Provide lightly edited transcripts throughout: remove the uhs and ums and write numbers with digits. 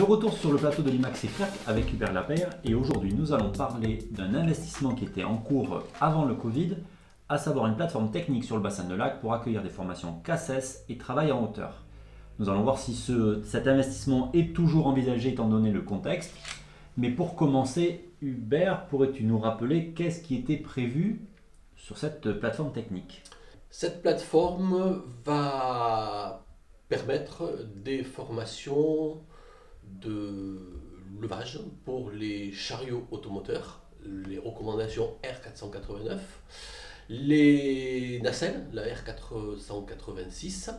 retour sur le plateau de l'IMAX Éclair avec Hubert Lapeyre et aujourd'hui nous allons parler d'un investissement qui était en cours avant le Covid, à savoir une plateforme technique sur le bassin de Lac pour accueillir des formations CACES et travail en hauteur. Nous allons voir si cet investissement est toujours envisagé étant donné le contexte. Mais pour commencer, Hubert, pourrais-tu nous rappeler qu'est-ce qui était prévu sur cette plateforme technique? Cette plateforme va permettre des formations de levage pour les chariots automoteurs, les recommandations R489, les nacelles, la R486,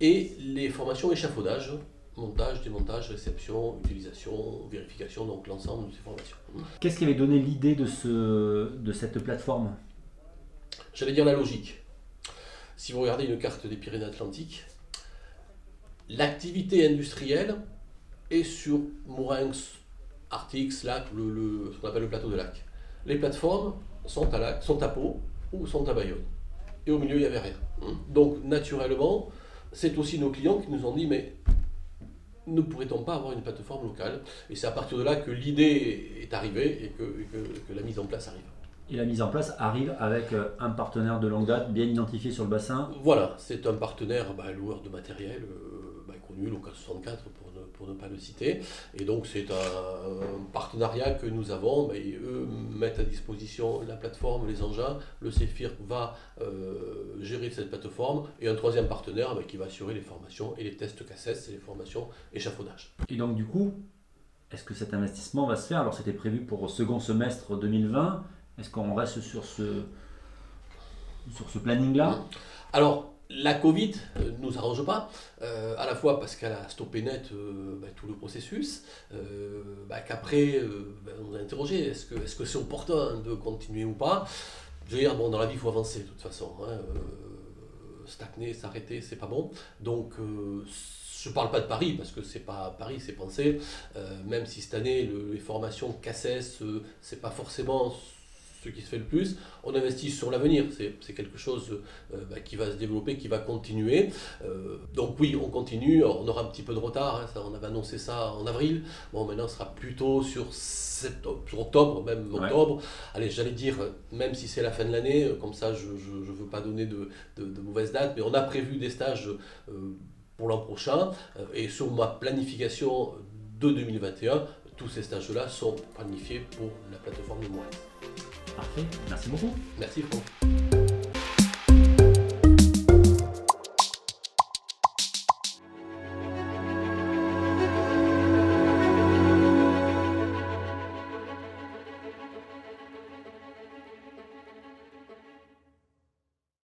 et les formations échafaudage, montage, démontage, réception, utilisation, vérification, donc l'ensemble de ces formations. Qu'est-ce qui avait donné l'idée de cette plateforme? J'allais dire la logique. Si vous regardez une carte des Pyrénées-Atlantiques, l'activité industrielle est sur Mourenx, Artix, Lac, ce qu'on appelle le plateau de Lac. Les plateformes sont à Lac, sont à Pau ou sont à Bayonne. Et au milieu, il n'y avait rien. Donc, naturellement, c'est aussi nos clients qui nous ont dit, mais ne pourrait-on pas avoir une plateforme locale? Et c'est à partir de là que l'idée est arrivée et que la mise en place arrive. Et la mise en place arrive avec un partenaire de longue date bien identifié sur le bassin. Voilà, c'est un partenaire loueur de matériel connu, Local 64 pour ne pas le citer. Et donc c'est un partenariat que nous avons. Eux mettent à disposition la plateforme, les engins. Le CEFIR va gérer cette plateforme. Et un troisième partenaire qui va assurer les formations et les tests CACES et les formations échafaudage. Et donc du coup, est-ce que cet investissement va se faire? Alors c'était prévu pour le second semestre 2020. Est-ce qu'on reste sur ce planning-là? Alors, la Covid ne nous arrange pas, à la fois parce qu'elle a stoppé net tout le processus, qu'après, on nous a interrogé, est-ce que c'est opportun de continuer ou pas? Je veux dire, dans la vie, il faut avancer de toute façon. Stagner, s'arrêter, c'est pas bon. Donc, je ne parle pas de Paris, parce que c'est pas Paris, c'est pensé. Même si cette année, les formations CACES, c'est pas forcément ce qui se fait le plus, on investit sur l'avenir, c'est quelque chose qui va se développer, qui va continuer. Donc oui, on continue, on aura un petit peu de retard, on avait annoncé ça en avril, maintenant on sera plutôt sur octobre, même octobre. Allez, j'allais dire, même si c'est la fin de l'année, comme ça je ne veux pas donner de mauvaises dates, mais on a prévu des stages pour l'an prochain, et sur ma planification de 2021, tous ces stages-là sont planifiés pour la plateforme de Mourenx. Parfait, merci beaucoup. Merci Franck.